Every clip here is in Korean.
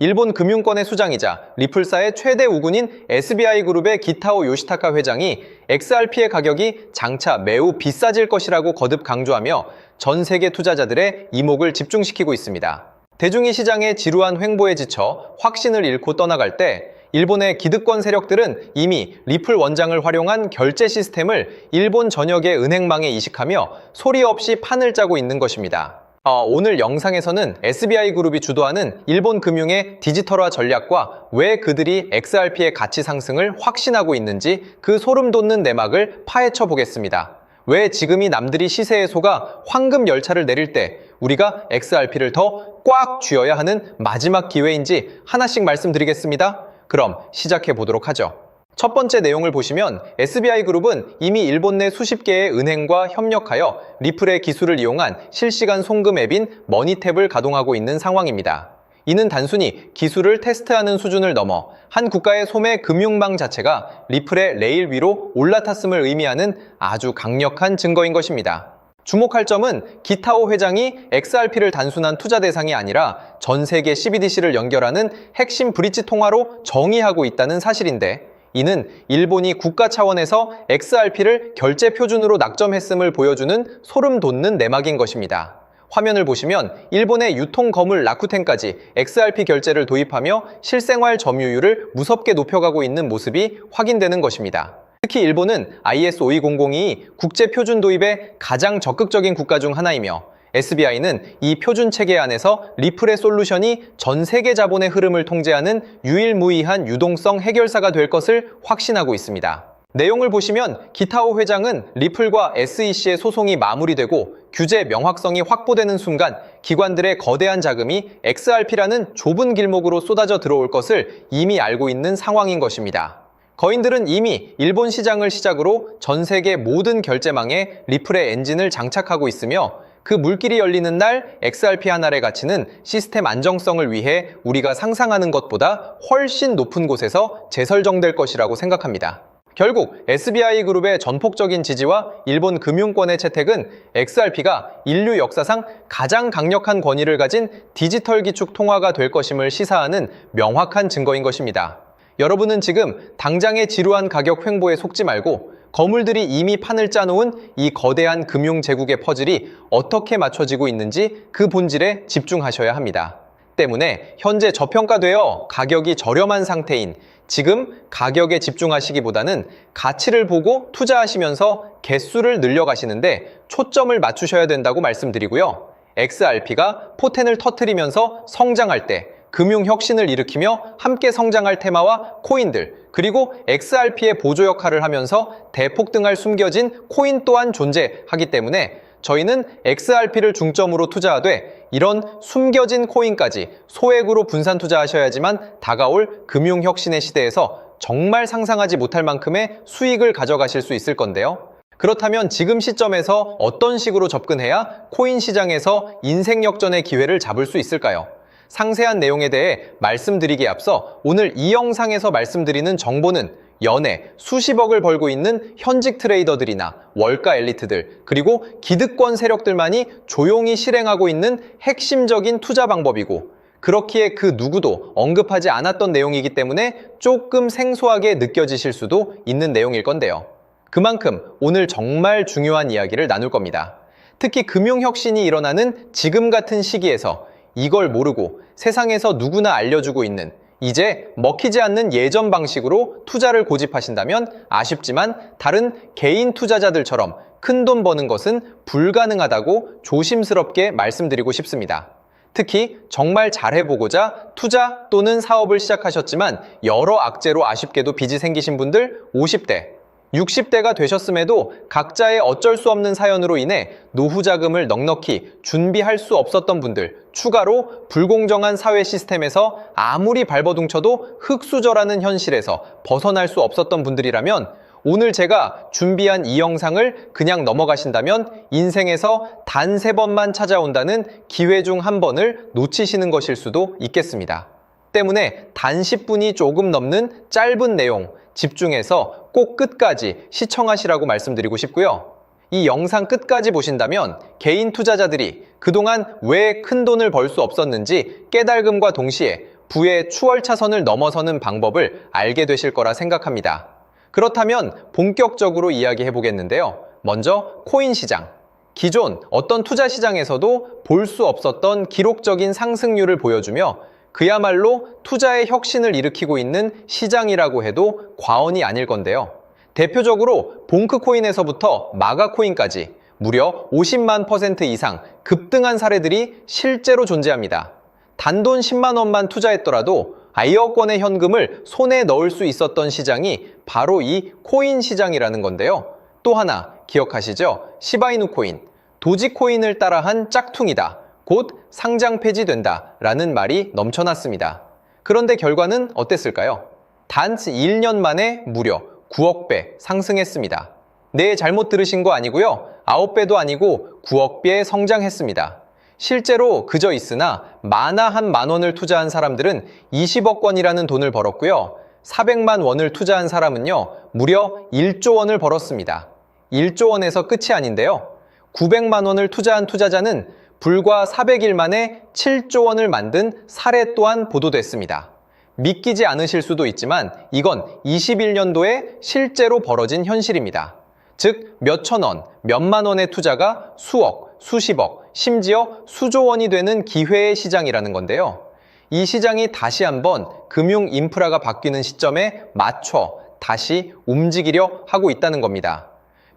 일본 금융권의 수장이자 리플사의 최대 우군인 SBI그룹의 기타오 요시타카 회장이 XRP의 가격이 장차 매우 비싸질 것이라고 거듭 강조하며 전 세계 투자자들의 이목을 집중시키고 있습니다. 대중이 시장의 지루한 횡보에 지쳐 확신을 잃고 떠나갈 때 일본의 기득권 세력들은 이미 리플 원장을 활용한 결제 시스템을 일본 전역의 은행망에 이식하며 소리 없이 판을 짜고 있는 것입니다. 오늘 영상에서는 SBI그룹이 주도하는 일본 금융의 디지털화 전략과 왜 그들이 XRP의 가치 상승을 확신하고 있는지 그 소름 돋는 내막을 파헤쳐 보겠습니다. 왜 지금이 남들이 시세에 속아 황금 열차를 내릴 때 우리가 XRP를 더 꽉 쥐어야 하는 마지막 기회인지 하나씩 말씀드리겠습니다. 그럼 시작해 보도록 하죠. 첫 번째 내용을 보시면 SBI그룹은 이미 일본 내 수십 개의 은행과 협력하여 리플의 기술을 이용한 실시간 송금 앱인 머니탭을 가동하고 있는 상황입니다. 이는 단순히 기술을 테스트하는 수준을 넘어 한 국가의 소매 금융망 자체가 리플의 레일 위로 올라탔음을 의미하는 아주 강력한 증거인 것입니다. 주목할 점은 기타오 회장이 XRP를 단순한 투자 대상이 아니라 전 세계 CBDC를 연결하는 핵심 브릿지 통화로 정의하고 있다는 사실인데, 이는 일본이 국가 차원에서 XRP를 결제 표준으로 낙점했음을 보여주는 소름 돋는 내막인 것입니다. 화면을 보시면 일본의 유통 거물 라쿠텐까지 XRP 결제를 도입하며 실생활 점유율을 무섭게 높여가고 있는 모습이 확인되는 것입니다. 특히 일본은 IS52002이 국제 표준 도입에 가장 적극적인 국가 중 하나이며 SBI는 이 표준 체계 안에서 리플의 솔루션이 전 세계 자본의 흐름을 통제하는 유일무이한 유동성 해결사가 될 것을 확신하고 있습니다. 내용을 보시면 기타오 회장은 리플과 SEC의 소송이 마무리되고 규제 명확성이 확보되는 순간 기관들의 거대한 자금이 XRP라는 좁은 길목으로 쏟아져 들어올 것을 이미 알고 있는 상황인 것입니다. 거인들은 이미 일본 시장을 시작으로 전 세계 모든 결제망에 리플의 엔진을 장착하고 있으며 그 물길이 열리는 날 XRP 한 알의 가치는 시스템 안정성을 위해 우리가 상상하는 것보다 훨씬 높은 곳에서 재설정될 것이라고 생각합니다. 결국 SBI그룹의 전폭적인 지지와 일본 금융권의 채택은 XRP가 인류 역사상 가장 강력한 권위를 가진 디지털 기축 통화가 될 것임을 시사하는 명확한 증거인 것입니다. 여러분은 지금 당장의 지루한 가격 횡보에 속지 말고 거물들이 이미 판을 짜놓은 이 거대한 금융 제국의 퍼즐이 어떻게 맞춰지고 있는지 그 본질에 집중하셔야 합니다. 때문에 현재 저평가되어 가격이 저렴한 상태인 지금 가격에 집중하시기보다는 가치를 보고 투자하시면서 개수를 늘려가시는데 초점을 맞추셔야 된다고 말씀드리고요. XRP가 포텐을 터뜨리면서 성장할 때 금융혁신을 일으키며 함께 성장할 테마와 코인들, 그리고 XRP의 보조 역할을 하면서 대폭등할 숨겨진 코인 또한 존재하기 때문에 저희는 XRP를 중점으로 투자하되 이런 숨겨진 코인까지 소액으로 분산 투자하셔야지만 다가올 금융혁신의 시대에서 정말 상상하지 못할 만큼의 수익을 가져가실 수 있을 건데요. 그렇다면 지금 시점에서 어떤 식으로 접근해야 코인 시장에서 인생 역전의 기회를 잡을 수 있을까요? 상세한 내용에 대해 말씀드리기에 앞서 오늘 이 영상에서 말씀드리는 정보는 연에 수십억을 벌고 있는 현직 트레이더들이나 월가 엘리트들, 그리고 기득권 세력들만이 조용히 실행하고 있는 핵심적인 투자 방법이고, 그렇기에 그 누구도 언급하지 않았던 내용이기 때문에 조금 생소하게 느껴지실 수도 있는 내용일 건데요. 그만큼 오늘 정말 중요한 이야기를 나눌 겁니다. 특히 금융혁신이 일어나는 지금 같은 시기에서 이걸 모르고 세상에서 누구나 알려주고 있는, 이제 먹히지 않는 예전 방식으로 투자를 고집하신다면 아쉽지만 다른 개인 투자자들처럼 큰돈 버는 것은 불가능하다고 조심스럽게 말씀드리고 싶습니다. 특히 정말 잘해보고자 투자 또는 사업을 시작하셨지만 여러 악재로 아쉽게도 빚이 생기신 분들 50대, 60대가 되셨음에도 각자의 어쩔 수 없는 사연으로 인해 노후 자금을 넉넉히 준비할 수 없었던 분들, 추가로 불공정한 사회 시스템에서 아무리 발버둥쳐도 흙수저라는 현실에서 벗어날 수 없었던 분들이라면 오늘 제가 준비한 이 영상을 그냥 넘어가신다면 인생에서 단 3번만 찾아온다는 기회 중 한 번을 놓치시는 것일 수도 있겠습니다. 때문에 단 10분이 조금 넘는 짧은 내용 집중해서 꼭 끝까지 시청하시라고 말씀드리고 싶고요. 이 영상 끝까지 보신다면 개인 투자자들이 그동안 왜 큰 돈을 벌 수 없었는지 깨달음과 동시에 부의 추월차선을 넘어서는 방법을 알게 되실 거라 생각합니다. 그렇다면 본격적으로 이야기해 보겠는데요. 먼저 코인 시장. 기존 어떤 투자 시장에서도 볼 수 없었던 기록적인 상승률을 보여주며 그야말로 투자의 혁신을 일으키고 있는 시장이라고 해도 과언이 아닐 건데요. 대표적으로 봉크코인에서부터 마가코인까지 무려 50만 % 이상 급등한 사례들이 실제로 존재합니다. 단돈 10만 원만 투자했더라도 아이억 원의 현금을 손에 넣을 수 있었던 시장이 바로 이 코인 시장이라는 건데요. 또 하나 기억하시죠? 시바이누 코인, 도지코인을 따라한 짝퉁이다. 곧 상장 폐지된다. 라는 말이 넘쳐났습니다. 그런데 결과는 어땠을까요? 단 1년 만에 무려 9억 배 상승했습니다. 네, 잘못 들으신 거 아니고요. 9배도 아니고 9억 배 성장했습니다. 실제로 그저 있으나 만화 한 만 원을 투자한 사람들은 20억 원이라는 돈을 벌었고요. 400만 원을 투자한 사람은요, 무려 1조 원을 벌었습니다. 1조 원에서 끝이 아닌데요. 900만 원을 투자한 투자자는 불과 400일 만에 7조 원을 만든 사례 또한 보도됐습니다. 믿기지 않으실 수도 있지만 이건 21년도에 실제로 벌어진 현실입니다. 즉, 몇천 원, 몇만 원의 투자가 수억, 수십억, 심지어 수조 원이 되는 기회의 시장이라는 건데요. 이 시장이 다시 한번 금융 인프라가 바뀌는 시점에 맞춰 다시 움직이려 하고 있다는 겁니다.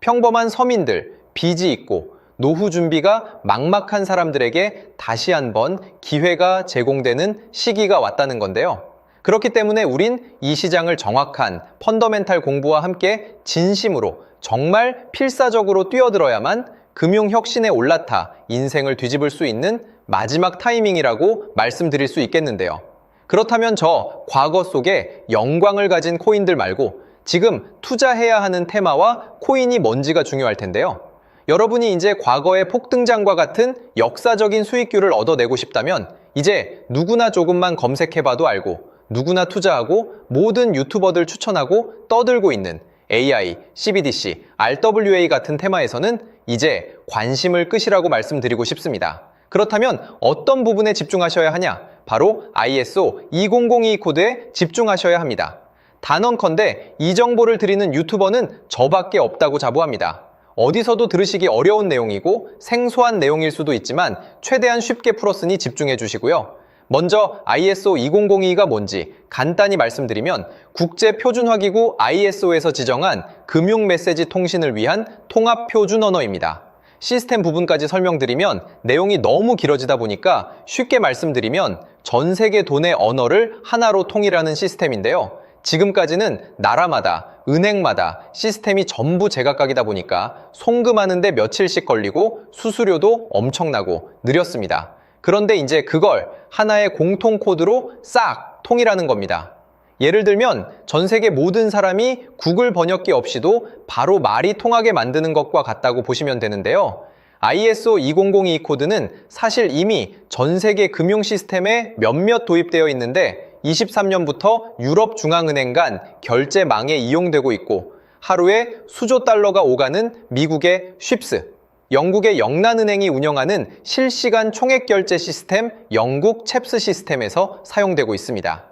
평범한 서민들, 빚이 있고 노후 준비가 막막한 사람들에게 다시 한번 기회가 제공되는 시기가 왔다는 건데요. 그렇기 때문에 우린 이 시장을 정확한 펀더멘탈 공부와 함께 진심으로 정말 필사적으로 뛰어들어야만 금융혁신에 올라타 인생을 뒤집을 수 있는 마지막 타이밍이라고 말씀드릴 수 있겠는데요. 그렇다면 저 과거 속에 영광을 가진 코인들 말고 지금 투자해야 하는 테마와 코인이 뭔지가 중요할 텐데요. 여러분이 이제 과거의 폭등장과 같은 역사적인 수익률을 얻어내고 싶다면 이제 누구나 조금만 검색해봐도 알고 누구나 투자하고 모든 유튜버들 추천하고 떠들고 있는 AI, CBDC, RWA 같은 테마에서는 이제 관심을 끄시라고 말씀드리고 싶습니다. 그렇다면 어떤 부분에 집중하셔야 하냐? 바로 ISO 2002 코드에 집중하셔야 합니다. 단언컨대 이 정보를 드리는 유튜버는 저밖에 없다고 자부합니다. 어디서도 들으시기 어려운 내용이고 생소한 내용일 수도 있지만 최대한 쉽게 풀었으니 집중해 주시고요. 먼저 ISO 2002가 뭔지 간단히 말씀드리면 국제표준화기구 ISO에서 지정한 금융 메시지 통신을 위한 통합표준 언어입니다. 시스템 부분까지 설명드리면 내용이 너무 길어지다 보니까 쉽게 말씀드리면 전 세계 돈의 언어를 하나로 통일하는 시스템인데요. 지금까지는 나라마다, 은행마다 시스템이 전부 제각각이다 보니까 송금하는데 며칠씩 걸리고 수수료도 엄청나고 느렸습니다. 그런데 이제 그걸 하나의 공통 코드로 싹 통일하는 겁니다. 예를 들면 전 세계 모든 사람이 구글 번역기 없이도 바로 말이 통하게 만드는 것과 같다고 보시면 되는데요. ISO 2002 코드는 사실 이미 전 세계 금융 시스템에 몇몇 도입되어 있는데 23년부터 유럽중앙은행 간 결제망에 이용되고 있고 하루에 수조 달러가 오가는 미국의 쉽스, 영국의 영란은행이 운영하는 실시간 총액결제 시스템 영국 챕스 시스템에서 사용되고 있습니다.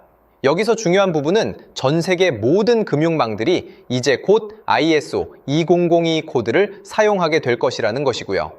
여기서 중요한 부분은 전 세계 모든 금융망들이 이제 곧 ISO 2002 코드를 사용하게 될 것이라는 것이고요.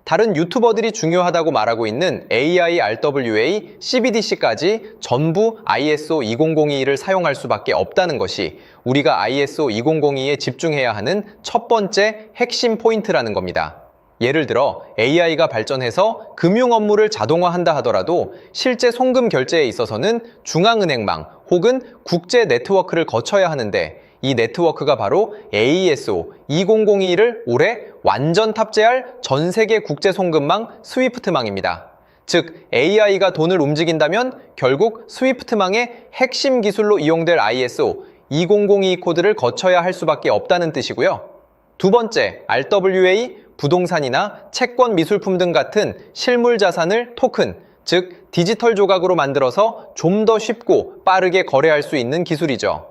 다른 유튜버들이 중요하다고 말하고 있는 AI, RWA, CBDC까지 전부 ISO 2002를 사용할 수밖에 없다는 것이 우리가 ISO 2002에 집중해야 하는 첫 번째 핵심 포인트라는 겁니다. 예를 들어 AI가 발전해서 금융 업무를 자동화한다 하더라도 실제 송금 결제에 있어서는 중앙은행망 혹은 국제 네트워크를 거쳐야 하는데 이 네트워크가 바로 AESO 2002를 올해 완전 탑재할 전 세계 국제 송금망 스위프트망입니다. 즉 AI가 돈을 움직인다면 결국 스위프트망의 핵심 기술로 이용될 ISO 2002 코드를 거쳐야 할 수밖에 없다는 뜻이고요. 두 번째, RWA, 부동산이나 채권 미술품 등 같은 실물 자산을 토큰, 즉 디지털 조각으로 만들어서 좀 더 쉽고 빠르게 거래할 수 있는 기술이죠.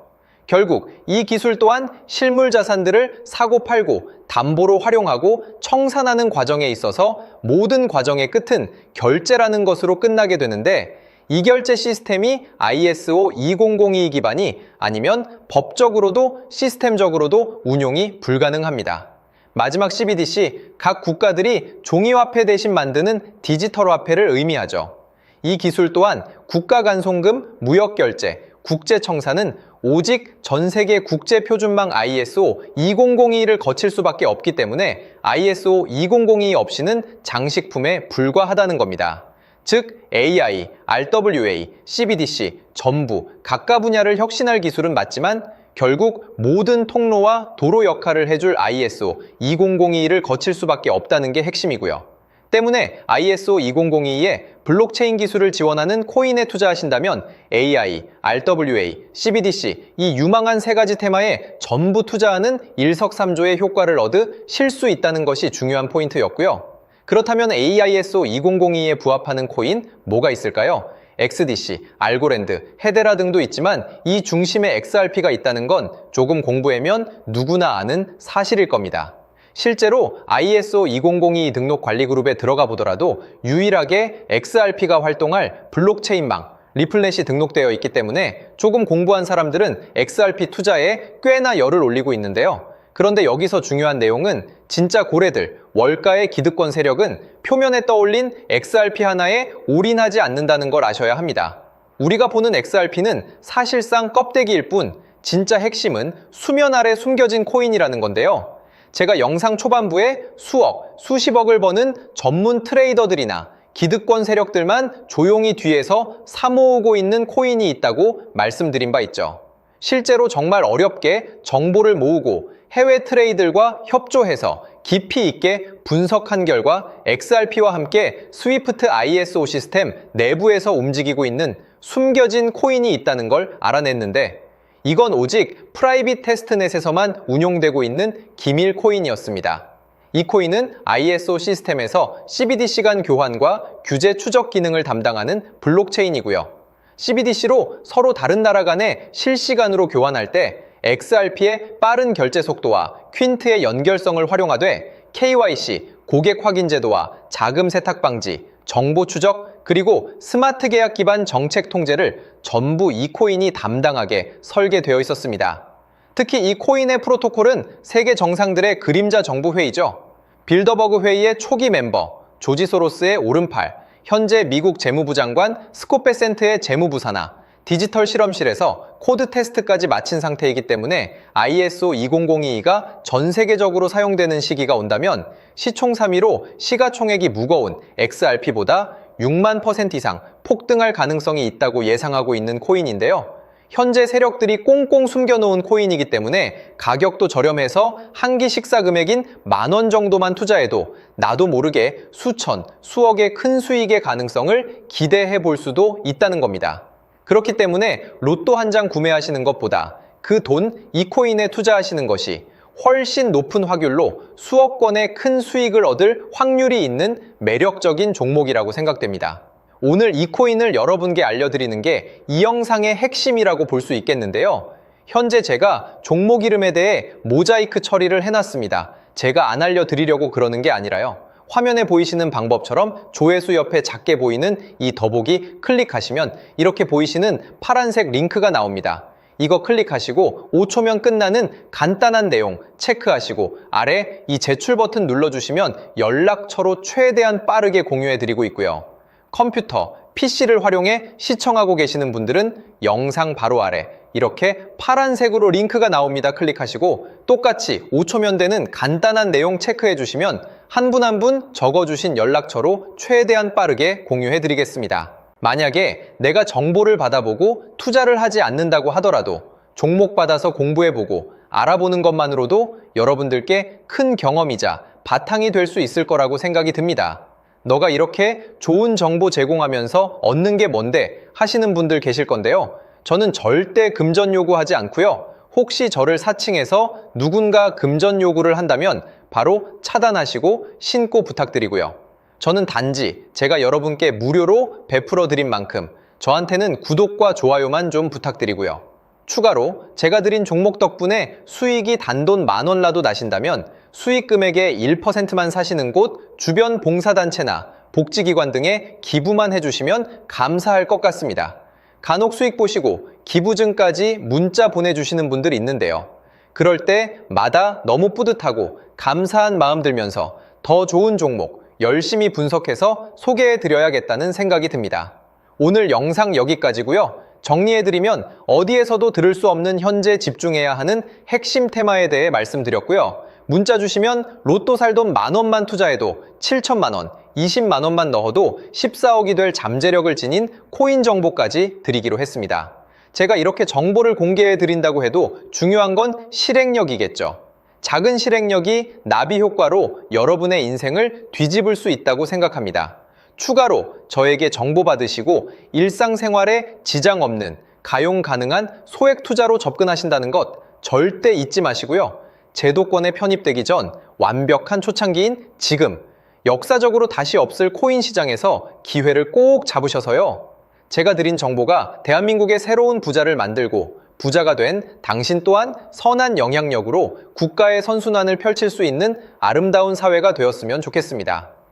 결국 이 기술 또한 실물 자산들을 사고 팔고 담보로 활용하고 청산하는 과정에 있어서 모든 과정의 끝은 결제라는 것으로 끝나게 되는데 이결제 시스템이 ISO 2002 기반이 아니면 법적으로도 시스템적으로도 운용이 불가능합니다. 마지막 CBDC, 각 국가들이 종이화폐 대신 만드는 디지털 화폐를 의미하죠. 이 기술 또한 국가간송금, 무역결제, 국제청산은 오직 전 세계 국제표준망 ISO 2002를 거칠 수밖에 없기 때문에 ISO 2002 없이는 장식품에 불과하다는 겁니다. 즉 AI, RWA, CBDC 전부 각각 분야를 혁신할 기술은 맞지만 결국 모든 통로와 도로 역할을 해줄 ISO 2002를 거칠 수밖에 없다는 게 핵심이고요. 때문에 ISO 2002에 블록체인 기술을 지원하는 코인에 투자하신다면 AI, RWA, CBDC 이 유망한 세 가지 테마에 전부 투자하는 일석삼조의 효과를 얻으실 수 있다는 것이 중요한 포인트였고요. 그렇다면 AISO 2002에 부합하는 코인 뭐가 있을까요? XDC, 알고랜드, 헤데라 등도 있지만 이 중심에 XRP가 있다는 건 조금 공부하면 누구나 아는 사실일 겁니다. 실제로 ISO 2002 등록 관리 그룹에 들어가 보더라도 유일하게 XRP가 활동할 블록체인망, 리플넷이 등록되어 있기 때문에 조금 공부한 사람들은 XRP 투자에 꽤나 열을 올리고 있는데요. 그런데 여기서 중요한 내용은 진짜 고래들, 월가의 기득권 세력은 표면에 떠올린 XRP 하나에 올인하지 않는다는 걸 아셔야 합니다. 우리가 보는 XRP는 사실상 껍데기일 뿐 진짜 핵심은 수면 아래 숨겨진 코인이라는 건데요. 제가 영상 초반부에 수억, 수십억을 버는 전문 트레이더들이나 기득권 세력들만 조용히 뒤에서 사모으고 있는 코인이 있다고 말씀드린 바 있죠. 실제로 정말 어렵게 정보를 모으고 해외 트레이더들과 협조해서 깊이 있게 분석한 결과 XRP와 함께 스위프트 ISO 시스템 내부에서 움직이고 있는 숨겨진 코인이 있다는 걸 알아냈는데 이건 오직 프라이빗 테스트넷에서만 운용되고 있는 기밀 코인이었습니다. 이 코인은 ISO 시스템에서 CBDC 간 교환과 규제 추적 기능을 담당하는 블록체인이고요. CBDC로 서로 다른 나라 간에 실시간으로 교환할 때 XRP의 빠른 결제 속도와 퀸트의 연결성을 활용하되 KYC, 고객 확인 제도와 자금 세탁 방지, 정보 추적, 그리고 스마트 계약 기반 정책 통제를 전부 이 코인이 담당하게 설계되어 있었습니다. 특히 이 코인의 프로토콜은 세계 정상들의 그림자 정부 회의죠. 빌더버그 회의의 초기 멤버, 조지 소로스의 오른팔, 현재 미국 재무부 장관 스콧 베센트의 재무부 산하, 디지털 실험실에서 코드 테스트까지 마친 상태이기 때문에 ISO 2002가 전 세계적으로 사용되는 시기가 온다면 시총3위로 시가총액이 무거운 XRP보다 6만% 이상 폭등할 가능성이 있다고 예상하고 있는 코인인데요. 현재 세력들이 꽁꽁 숨겨놓은 코인이기 때문에 가격도 저렴해서 한 끼 식사 금액인 10,000원 정도만 투자해도 나도 모르게 수천, 수억의 큰 수익의 가능성을 기대해 볼 수도 있다는 겁니다. 그렇기 때문에 로또 한 장 구매하시는 것보다 그 돈 이 코인에 투자하시는 것이 훨씬 높은 확률로 수억 건의 큰 수익을 얻을 확률이 있는 매력적인 종목이라고 생각됩니다. 오늘 이 코인을 여러분께 알려드리는 게 이 영상의 핵심이라고 볼 수 있겠는데요. 현재 제가 종목 이름에 대해 모자이크 처리를 해놨습니다. 제가 안 알려드리려고 그러는 게 아니라요. 화면에 보이시는 방법처럼 조회수 옆에 작게 보이는 이 더보기 클릭하시면 이렇게 보이시는 파란색 링크가 나옵니다. 이거 클릭하시고 5초면 끝나는 간단한 내용 체크하시고 아래 이 제출 버튼 눌러주시면 연락처로 최대한 빠르게 공유해드리고 있고요. 컴퓨터, PC를 활용해 시청하고 계시는 분들은 영상 바로 아래 이렇게 파란색으로 링크가 나옵니다. 클릭하시고 똑같이 5초면 되는 간단한 내용 체크해 주시면 한 분 한 분 적어주신 연락처로 최대한 빠르게 공유해 드리겠습니다. 만약에 내가 정보를 받아보고 투자를 하지 않는다고 하더라도 종목 받아서 공부해보고 알아보는 것만으로도 여러분들께 큰 경험이자 바탕이 될 수 있을 거라고 생각이 듭니다. 너가 이렇게 좋은 정보 제공하면서 얻는 게 뭔데 하시는 분들 계실 건데요. 저는 절대 금전 요구하지 않고요. 혹시 저를 사칭해서 누군가 금전 요구를 한다면 바로 차단하시고 신고 부탁드리고요. 저는 단지 제가 여러분께 무료로 베풀어 드린 만큼 저한테는 구독과 좋아요만 좀 부탁드리고요. 추가로 제가 드린 종목 덕분에 수익이 단돈 10,000원라도 나신다면 수익 금액의 1%만 사시는 곳 주변 봉사단체나 복지기관 등에 기부만 해주시면 감사할 것 같습니다. 간혹 수익 보시고 기부증까지 문자 보내주시는 분들이 있는데요. 그럴 때마다 너무 뿌듯하고 감사한 마음 들면서 더 좋은 종목 열심히 분석해서 소개해드려야겠다는 생각이 듭니다. 오늘 영상 여기까지고요. 정리해드리면 어디에서도 들을 수 없는 현재 집중해야 하는 핵심 테마에 대해 말씀드렸고요. 문자 주시면 로또 살 돈 10,000원만 투자해도 7천만 원, 20만 원만 넣어도 14억이 될 잠재력을 지닌 코인 정보까지 드리기로 했습니다. 제가 이렇게 정보를 공개해 드린다고 해도 중요한 건 실행력이겠죠. 작은 실행력이 나비 효과로 여러분의 인생을 뒤집을 수 있다고 생각합니다. 추가로 저에게 정보 받으시고 일상생활에 지장 없는 가용 가능한 소액 투자로 접근하신다는 것 절대 잊지 마시고요. 제도권에 편입되기 전 완벽한 초창기인 지금 역사적으로 다시 없을 코인 시장에서 기회를 꼭 잡으셔서요. 제가 드린 정보가 대한민국의 새로운 부자를 만들고 부자가 된 당신 또한 선한 영향력으로 국가의 선순환을 펼칠 수 있는 아름다운 사회가 되었으면 좋겠습니다.